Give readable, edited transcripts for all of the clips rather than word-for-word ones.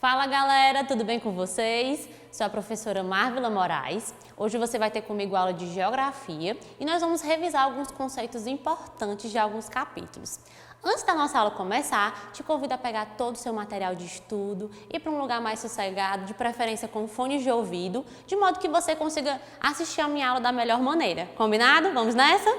Fala galera, tudo bem com vocês? Sou a professora Marvila Moraes. Hoje você vai ter comigo aula de Geografia e nós vamos revisar alguns conceitos importantes de alguns capítulos. Antes da nossa aula começar, te convido a pegar todo o seu material de estudo, ir para um lugar mais sossegado, de preferência com fones de ouvido, de modo que você consiga assistir a minha aula da melhor maneira. Combinado? Vamos nessa?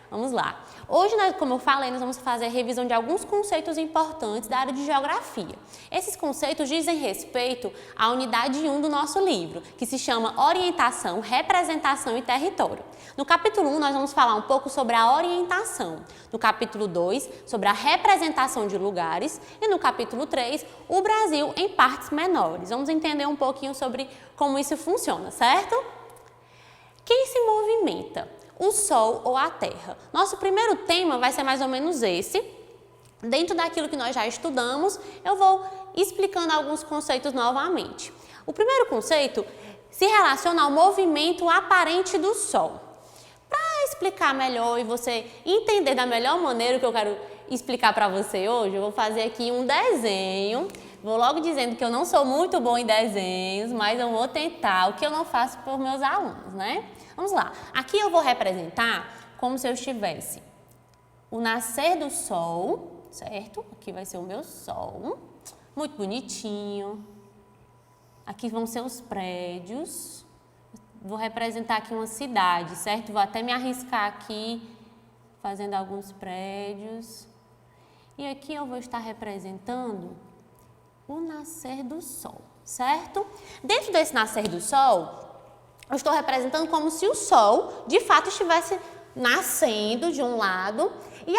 Vamos lá. Hoje, como eu falei, nós vamos fazer a revisão de alguns conceitos importantes da área de Geografia. Esses conceitos dizem respeito à unidade 1 do nosso livro, que se chama Orientação, Representação e Território. No capítulo 1, nós vamos falar um pouco sobre a orientação. No capítulo 2, sobre a representação de lugares. E no capítulo 3, o Brasil em partes menores. Vamos entender um pouquinho sobre como isso funciona, certo? Quem se movimenta? O Sol ou a Terra. Nosso primeiro tema vai ser mais ou menos esse. Dentro daquilo que nós já estudamos, eu vou explicando alguns conceitos novamente. O primeiro conceito se relaciona ao movimento aparente do Sol. Para explicar melhor e você entender da melhor maneira o que eu quero explicar para você hoje, eu vou fazer aqui um desenho. Vou logo dizendo que eu não sou muito bom em desenhos, mas eu vou tentar, o que eu não faço por meus alunos, né? Vamos lá. Aqui eu vou representar como se eu estivesse o nascer do sol, certo? Aqui vai ser o meu sol, muito bonitinho. Aqui vão ser os prédios. Vou representar aqui uma cidade, certo? Vou até me arriscar aqui, fazendo alguns prédios. E aqui eu vou estar representando o nascer do sol, certo? Dentro desse nascer do sol, eu estou representando como se o sol, de fato, estivesse nascendo de um lado e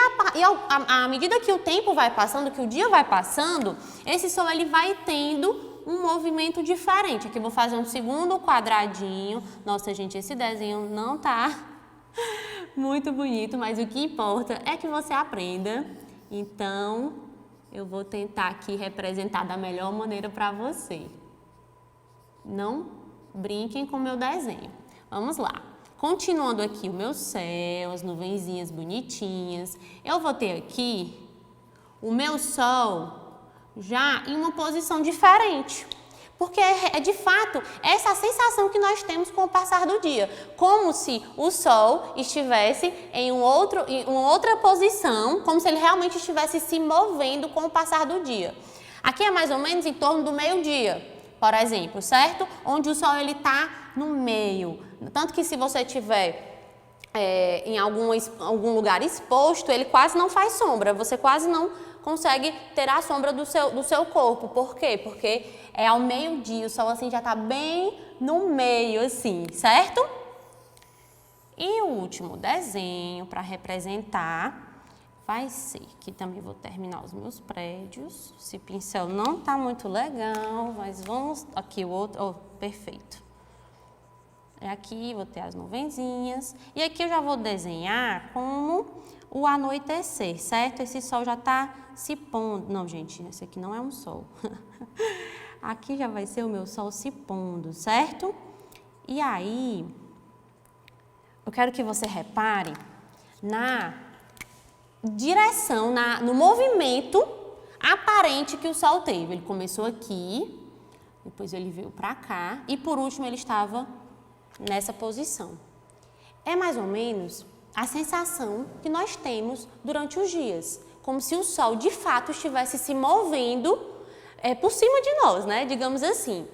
à medida que o tempo vai passando, que o dia vai passando, esse sol ele vai tendo um movimento diferente. Aqui eu vou fazer um segundo quadradinho. Nossa, gente, esse desenho não tá muito bonito, mas o que importa é que você aprenda. Então, eu vou tentar aqui representar da melhor maneira para você. Não brinquem com o meu desenho. Vamos lá. Continuando aqui o meu céu, as nuvenzinhas bonitinhas. Eu vou ter aqui o meu sol já em uma posição diferente. Porque é de fato essa sensação que nós temos com o passar do dia. Como se o sol estivesse em uma outra posição, como se ele realmente estivesse se movendo com o passar do dia. Aqui é mais ou menos em torno do meio-dia, por exemplo, certo? Onde o sol ele está no meio. Tanto que se você estiver em algum lugar exposto, ele quase não faz sombra. Você quase não consegue ter a sombra do seu corpo. Por quê? Porque é ao meio-dia, o sol assim já está bem no meio, assim, certo? E o último desenho para representar vai ser, aqui também vou terminar os meus prédios. Esse pincel não está muito legal, mas vamos, aqui o outro, perfeito. Aqui vou ter as nuvenzinhas e aqui eu já vou desenhar como o anoitecer, certo? Esse sol já está se pondo. Não, gente, esse aqui não é um sol. Aqui já vai ser o meu sol se pondo, certo? E aí, eu quero que você repare na direção, no movimento aparente que o sol teve. Ele começou aqui, depois ele veio para cá e por último ele estava nessa posição. É mais ou menos a sensação que nós temos durante os dias, como se o sol de fato estivesse se movendo por cima de nós, né? Digamos assim.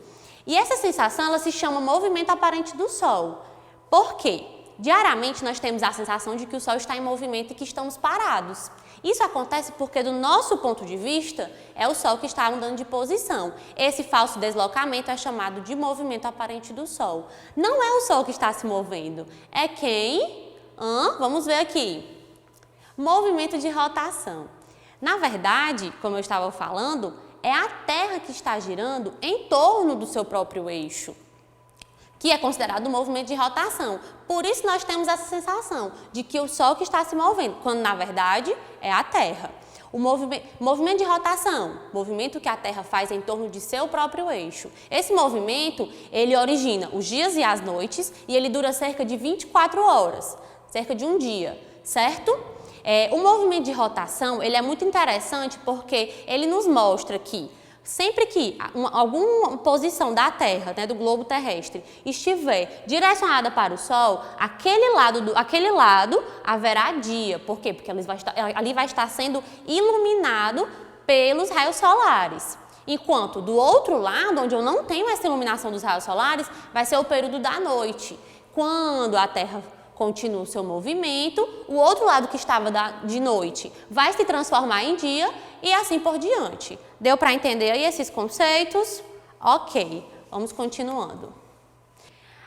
E essa sensação ela se chama movimento aparente do sol. Por quê? Diariamente nós temos a sensação de que o sol está em movimento e que estamos parados. Isso acontece porque, do nosso ponto de vista, é o sol que está mudando de posição. Esse falso deslocamento é chamado de movimento aparente do sol. Não é o sol que está se movendo, é quem? Vamos ver aqui. Movimento de rotação. Na verdade, como eu estava falando, é a Terra que está girando em torno do seu próprio eixo, que é considerado um movimento de rotação. Por isso nós temos essa sensação de que o Sol que está se movendo, quando na verdade é a Terra. O movimento de rotação, movimento que a Terra faz em torno de seu próprio eixo. Esse movimento, ele origina os dias e as noites e ele dura cerca de 24 horas, cerca de um dia, certo? O movimento de rotação, ele é muito interessante porque ele nos mostra que Sempre que alguma posição da Terra, né, do globo terrestre, estiver direcionada para o Sol, aquele lado haverá dia. Por quê? Porque ali vai estar sendo iluminado pelos raios solares. Enquanto do outro lado, onde eu não tenho essa iluminação dos raios solares, vai ser o período da noite. Quando a Terra continua o seu movimento, o outro lado que estava de noite vai se transformar em dia e assim por diante. Deu para entender aí esses conceitos? Ok, vamos continuando.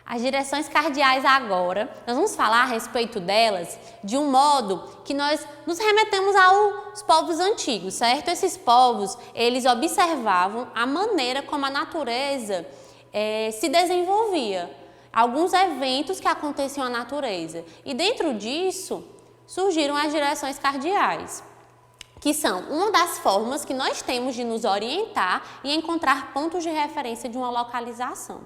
As direções cardeais agora, nós vamos falar a respeito delas de um modo que nós nos remetemos aos povos antigos, certo? Esses povos, eles observavam a maneira como a natureza se desenvolvia, alguns eventos que aconteciam na natureza. E dentro disso, surgiram as direções cardeais, que são uma das formas que nós temos de nos orientar e encontrar pontos de referência de uma localização.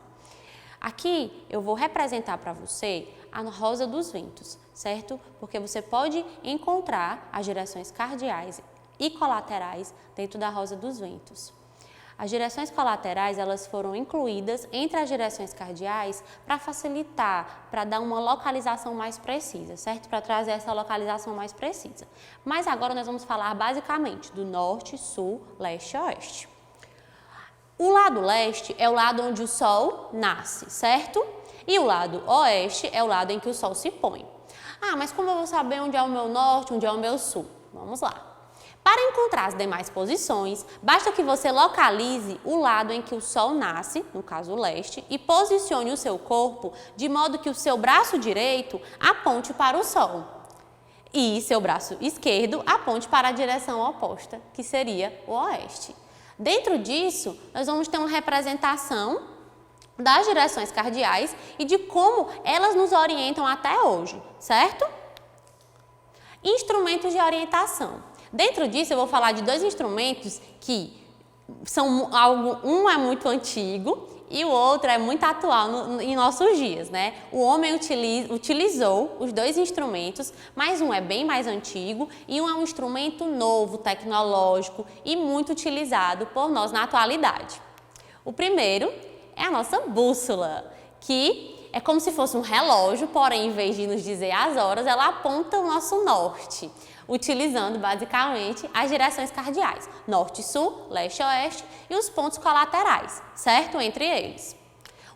Aqui eu vou representar para você a rosa dos ventos, certo? Porque você pode encontrar as direções cardeais e colaterais dentro da rosa dos ventos. As direções colaterais, elas foram incluídas entre as direções cardeais para facilitar, para dar uma localização mais precisa, certo? Para trazer essa localização mais precisa. Mas agora nós vamos falar basicamente do norte, sul, leste e oeste. O lado leste é o lado onde o Sol nasce, certo? E o lado oeste é o lado em que o Sol se põe. Ah, mas como eu vou saber onde é o meu norte, onde é o meu sul? Vamos lá. Para encontrar as demais posições, basta que você localize o lado em que o Sol nasce, no caso o leste, e posicione o seu corpo de modo que o seu braço direito aponte para o Sol e seu braço esquerdo aponte para a direção oposta, que seria o oeste. Dentro disso, nós vamos ter uma representação das direções cardeais e de como elas nos orientam até hoje, certo? Instrumentos de orientação. Dentro disso, eu vou falar de dois instrumentos que são um é muito antigo e o outro é muito atual em nossos dias, né? O homem utilizou os dois instrumentos, mas um é bem mais antigo e um é um instrumento novo, tecnológico e muito utilizado por nós na atualidade. O primeiro é a nossa bússola, que é como se fosse um relógio, porém, em vez de nos dizer as horas, ela aponta o nosso norte, utilizando basicamente as direções cardeais, norte, sul, leste, oeste e os pontos colaterais, certo? Entre eles.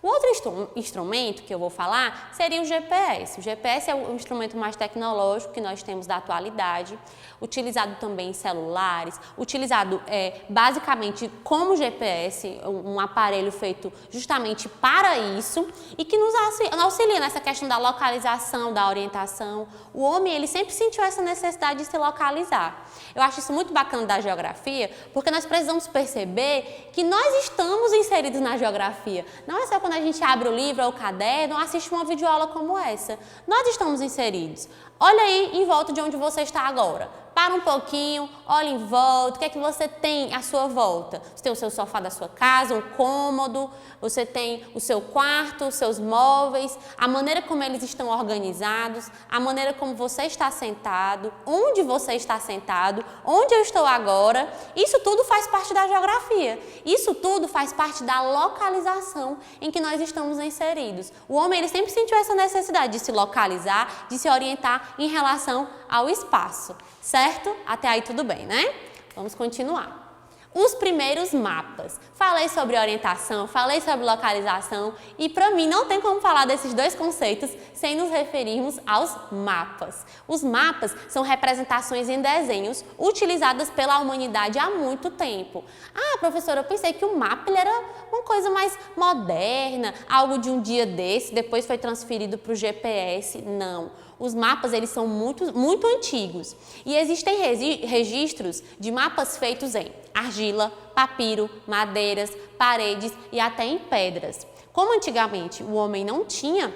O outro instrumento que eu vou falar seria o GPS. O GPS é o instrumento mais tecnológico que nós temos da atualidade, utilizado também em celulares, utilizado basicamente como GPS, um aparelho feito justamente para isso e que nos auxilia nessa questão da localização, da orientação. O homem, ele sempre sentiu essa necessidade de se localizar. Eu acho isso muito bacana da geografia, porque nós precisamos perceber que nós estamos inseridos na geografia. Não é só quando a gente abre o livro ou o caderno ou assiste uma videoaula como essa. Nós estamos inseridos. Olha aí em volta de onde você está agora. Para um pouquinho, olha em volta, o que é que você tem à sua volta? Você tem o seu sofá da sua casa, um cômodo, você tem o seu quarto, os seus móveis, a maneira como eles estão organizados, a maneira como você está sentado, onde você está sentado, onde eu estou agora. Isso tudo faz parte da geografia. Isso tudo faz parte da localização em que nós estamos inseridos. O homem, ele sempre sentiu essa necessidade de se localizar, de se orientar em relação ao espaço, certo? Até aí tudo bem, né? Vamos continuar. Os primeiros mapas. Falei sobre orientação, falei sobre localização e para mim não tem como falar desses dois conceitos sem nos referirmos aos mapas. Os mapas são representações em desenhos utilizadas pela humanidade há muito tempo. Ah, professora, eu pensei que o mapa ele era uma coisa mais moderna, algo de um dia desse, depois foi transferido para o GPS. Não. Os mapas, eles são muito antigos e existem registros de mapas feitos em argila, papiro, madeiras, paredes e até em pedras. Como antigamente o homem não tinha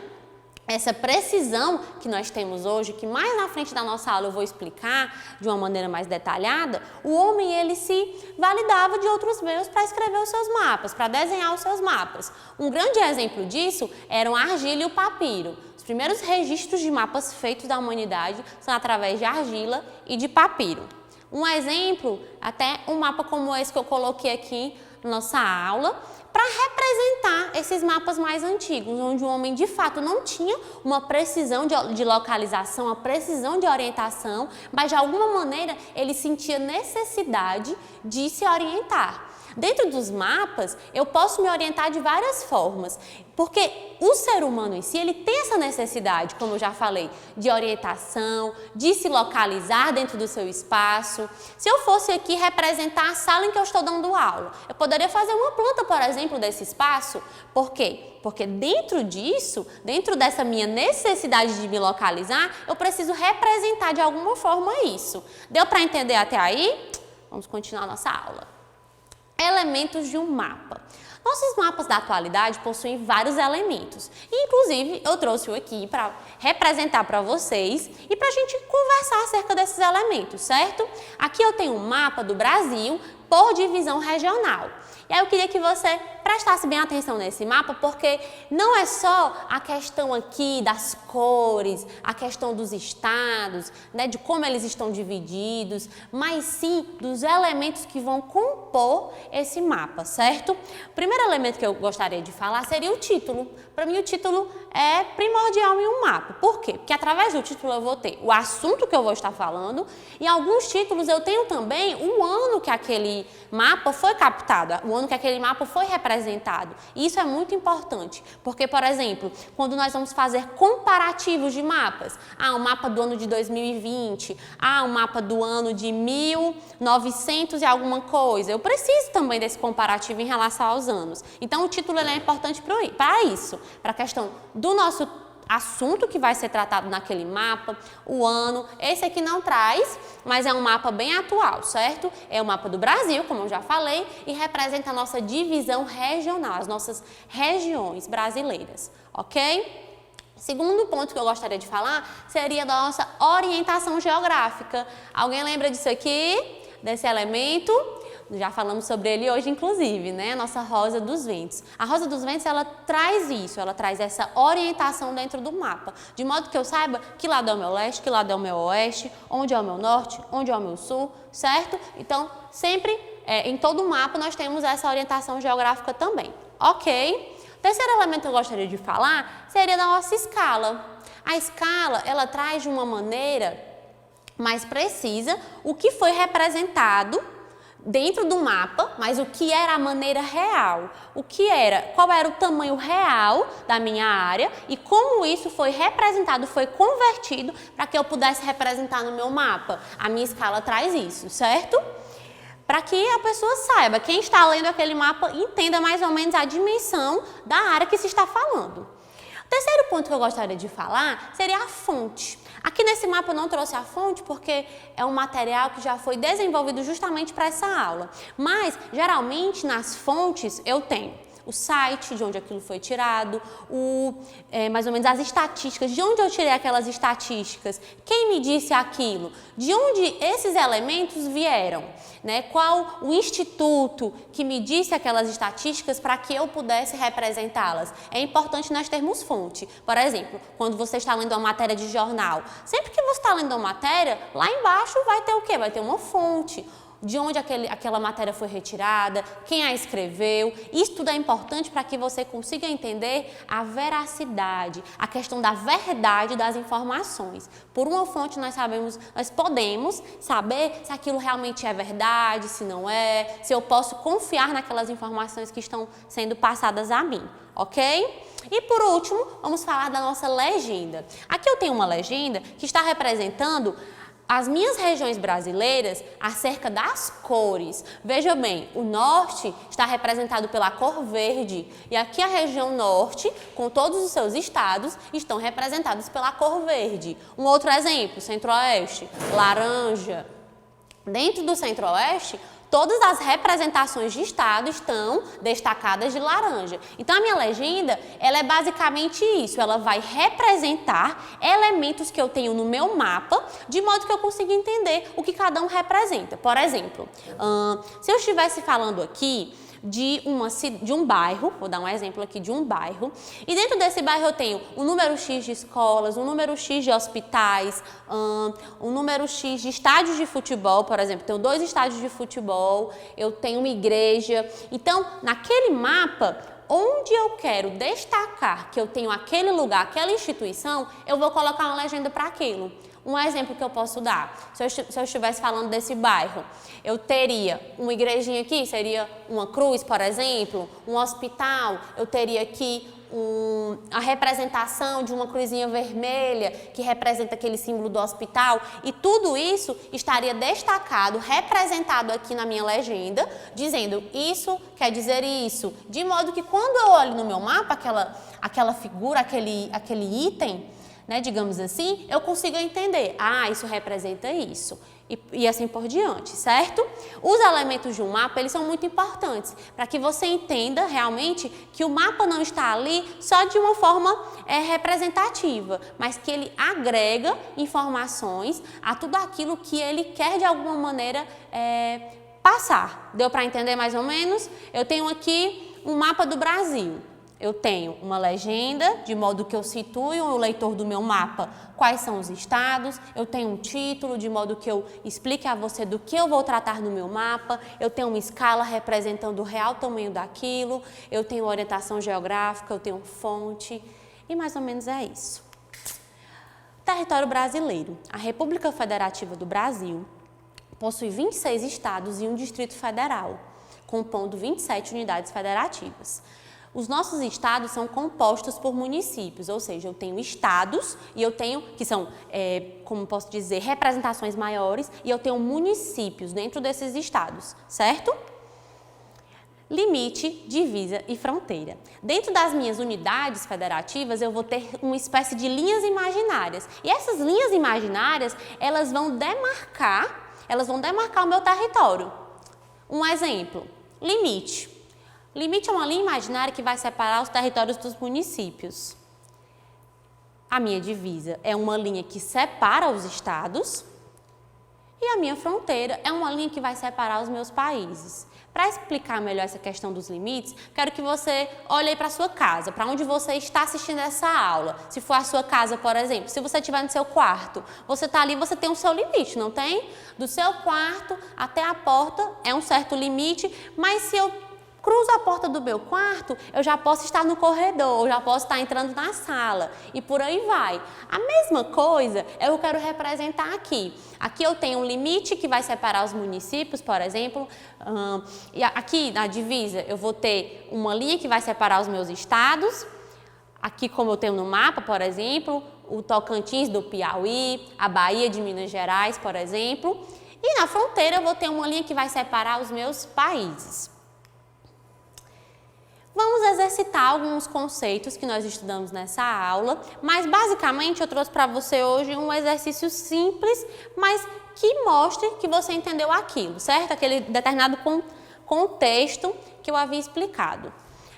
essa precisão que nós temos hoje, que mais na frente da nossa aula eu vou explicar de uma maneira mais detalhada, o homem ele se validava de outros meios para escrever os seus mapas, para desenhar os seus mapas. Um grande exemplo disso eram a argila e o papiro. Os primeiros registros de mapas feitos da humanidade são através de argila e de papiro. Um exemplo, até um mapa como esse que eu coloquei aqui na nossa aula para representar esses mapas mais antigos, onde o homem de fato não tinha uma precisão de localização, uma precisão de orientação, mas de alguma maneira ele sentia necessidade de se orientar. Dentro dos mapas, eu posso me orientar de várias formas, porque o ser humano em si, ele tem essa necessidade, como eu já falei, de orientação, de se localizar dentro do seu espaço. Se eu fosse aqui representar a sala em que eu estou dando aula, eu poderia fazer uma planta, por exemplo, desse espaço. Por quê? Porque dentro disso, dentro dessa minha necessidade de me localizar, eu preciso representar de alguma forma isso. Deu para entender até aí? Vamos continuar a nossa aula. Elementos de um mapa. Nossos mapas da atualidade possuem vários elementos. Inclusive, eu trouxe aqui para representar para vocês e para a gente conversar acerca desses elementos, certo? Aqui eu tenho um mapa do Brasil por divisão regional. E aí eu queria que você prestasse bem atenção nesse mapa, porque não é só a questão aqui das cores, a questão dos estados, né, de como eles estão divididos, mas sim dos elementos que vão compor esse mapa, certo? O primeiro elemento que eu gostaria de falar seria o título. Para mim, o título é primordial em um mapa. Por quê? Porque através do título eu vou ter o assunto que eu vou estar falando e alguns títulos eu tenho também o ano que aquele mapa foi captado, o ano que aquele mapa foi representado. E isso é muito importante, porque, por exemplo, quando nós vamos fazer comparativos de mapas, um mapa do ano de 2020, um mapa do ano de 1900 e alguma coisa, eu preciso também desse comparativo em relação aos anos. Então, o título ele é importante para isso, para a questão do nosso assunto que vai ser tratado naquele mapa, o ano. Esse aqui não traz, mas é um mapa bem atual, certo? É o mapa do Brasil, como eu já falei, e representa a nossa divisão regional, as nossas regiões brasileiras, ok? Segundo ponto que eu gostaria de falar seria da nossa orientação geográfica. Alguém lembra disso aqui? Desse elemento? Já falamos sobre ele hoje, inclusive, né? A nossa rosa dos ventos. A rosa dos ventos, ela traz isso, ela traz essa orientação dentro do mapa, de modo que eu saiba que lado é o meu leste, que lado é o meu oeste, onde é o meu norte, onde é o meu sul, certo? Então, sempre, em todo o mapa, nós temos essa orientação geográfica também, ok? O terceiro elemento que eu gostaria de falar seria da nossa escala. A escala, ela traz de uma maneira mais precisa o que foi representado dentro do mapa, mas o que era a maneira real, qual era o tamanho real da minha área e como isso foi representado, foi convertido para que eu pudesse representar no meu mapa. A minha escala traz isso, certo? Para que a pessoa saiba, quem está lendo aquele mapa entenda mais ou menos a dimensão da área que se está falando. O terceiro ponto que eu gostaria de falar seria a fonte. Aqui nesse mapa eu não trouxe a fonte porque é um material que já foi desenvolvido justamente para essa aula. Mas, geralmente, nas fontes eu tenho o site de onde aquilo foi tirado, mais ou menos as estatísticas, de onde eu tirei aquelas estatísticas, quem me disse aquilo, de onde esses elementos vieram, né? Qual o instituto que me disse aquelas estatísticas para que eu pudesse representá-las. É importante nós termos fonte. Por exemplo, quando você está lendo uma matéria de jornal, sempre que você está lendo uma matéria, lá embaixo vai ter o quê? Vai ter uma fonte. De onde aquela matéria foi retirada, quem a escreveu. Isso tudo é importante para que você consiga entender a veracidade, a questão da verdade das informações. Por uma fonte nós podemos saber se aquilo realmente é verdade, se não é, se eu posso confiar naquelas informações que estão sendo passadas a mim, ok? E por último, vamos falar da nossa legenda. Aqui eu tenho uma legenda que está representando as minhas regiões brasileiras acerca das cores. Veja bem, o norte está representado pela cor verde e aqui a região norte, com todos os seus estados, estão representados pela cor verde. Um outro exemplo, centro-oeste, laranja. Dentro do centro-oeste, todas as representações de estado estão destacadas de laranja. Então, a minha legenda, ela é basicamente isso. Ela vai representar elementos que eu tenho no meu mapa, de modo que eu consiga entender o que cada um representa. Por exemplo, se eu estivesse falando aqui de um bairro, vou dar um exemplo aqui de um bairro, e dentro desse bairro eu tenho um número X de escolas, um número X de hospitais, um número X de estádios de futebol, por exemplo, tenho 2 estádios de futebol, eu tenho uma igreja. Então, naquele mapa, onde eu quero destacar que eu tenho aquele lugar, aquela instituição, eu vou colocar uma legenda para aquilo. Um exemplo que eu posso dar, se eu estivesse falando desse bairro, eu teria uma igrejinha aqui, seria uma cruz, por exemplo, um hospital, eu teria aqui a representação de uma cruzinha vermelha, que representa aquele símbolo do hospital, e tudo isso estaria destacado, representado aqui na minha legenda, dizendo isso quer dizer isso, de modo que quando eu olho no meu mapa, aquela figura, aquele item, né, digamos assim, eu consigo entender, isso representa isso, e assim por diante, certo? Os elementos de um mapa, eles são muito importantes, para que você entenda realmente que o mapa não está ali só de uma forma representativa, mas que ele agrega informações a tudo aquilo que ele quer de alguma maneira passar. Deu para entender mais ou menos? Eu tenho aqui um mapa do Brasil. Eu tenho uma legenda, de modo que eu situe o leitor do meu mapa quais são os estados. Eu tenho um título, de modo que eu explique a você do que eu vou tratar no meu mapa. Eu tenho uma escala representando o real tamanho daquilo. Eu tenho orientação geográfica, eu tenho fonte. E mais ou menos é isso. Território brasileiro. A República Federativa do Brasil possui 26 estados e um Distrito Federal, compondo 27 unidades federativas. Os nossos estados são compostos por municípios, ou seja, eu tenho estados e eu tenho, que são, como posso dizer, representações maiores, e eu tenho municípios dentro desses estados, certo? Limite, divisa e fronteira. Dentro das minhas unidades federativas, eu vou ter uma espécie de linhas imaginárias. E essas linhas imaginárias, elas vão demarcar o meu território. Um exemplo, limite. Limite é uma linha imaginária que vai separar os territórios dos municípios. A minha divisa é uma linha que separa os estados e a minha fronteira é uma linha que vai separar os meus países. Para explicar melhor essa questão dos limites, quero que você olhe para a sua casa, para onde você está assistindo essa aula. Se for a sua casa, por exemplo, se você estiver no seu quarto, você está ali, você tem o seu limite, não tem? Do seu quarto até a porta é um certo limite, mas se eu cruzo a porta do meu quarto, eu já posso estar no corredor, eu já posso estar entrando na sala e por aí vai. A mesma coisa eu quero representar aqui. Aqui eu tenho um limite que vai separar os municípios, por exemplo, e aqui na divisa eu vou ter uma linha que vai separar os meus estados. Aqui, como eu tenho no mapa, por exemplo, o Tocantins do Piauí, a Bahia de Minas Gerais, por exemplo. E na fronteira eu vou ter uma linha que vai separar os meus países. Vamos exercitar alguns conceitos que nós estudamos nessa aula, mas basicamente eu trouxe para você hoje um exercício simples, mas que mostre que você entendeu aquilo, certo? Aquele determinado contexto que eu havia explicado.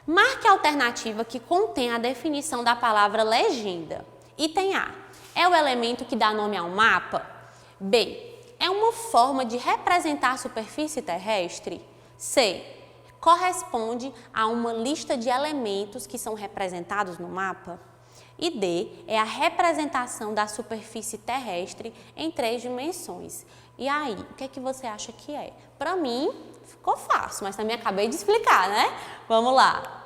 Marque a alternativa que contém a definição da palavra legenda. Item A. É o elemento que dá nome ao mapa? B. É uma forma de representar a superfície terrestre? C. Corresponde a uma lista de elementos que são representados no mapa? E D, é a representação da superfície terrestre em 3 dimensões. E aí, o que é que você acha que é? Para mim, ficou fácil, mas também acabei de explicar, né? Vamos lá.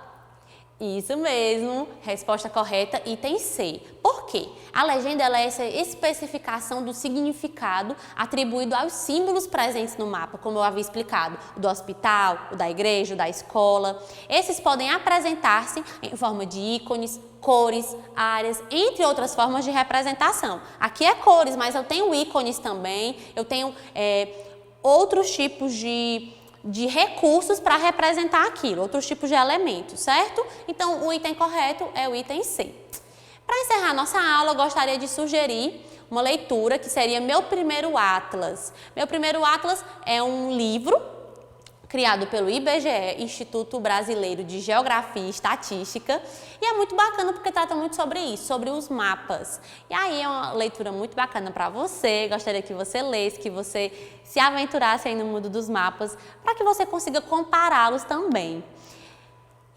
Isso mesmo, resposta correta, item C. Por quê? A legenda ela é essa especificação do significado atribuído aos símbolos presentes no mapa, como eu havia explicado, o do hospital, o da igreja, o da escola. Esses podem apresentar-se em forma de ícones, cores, áreas, entre outras formas de representação. Aqui é cores, mas eu tenho ícones também, eu tenho outros tipos de recursos para representar aquilo, outros tipos de elementos, certo? Então, o item correto é o item C. Para encerrar nossa aula, eu gostaria de sugerir uma leitura que seria Meu Primeiro Atlas. Meu Primeiro Atlas é um livro criado pelo IBGE, Instituto Brasileiro de Geografia e Estatística, e é muito bacana porque trata muito sobre isso, sobre os mapas. E aí é uma leitura muito bacana para você, gostaria que você lesse, que você se aventurasse aí no mundo dos mapas, para que você consiga compará-los também.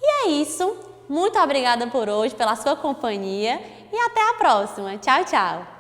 E é isso, muito obrigada por hoje, pela sua companhia, e até a próxima. Tchau, tchau!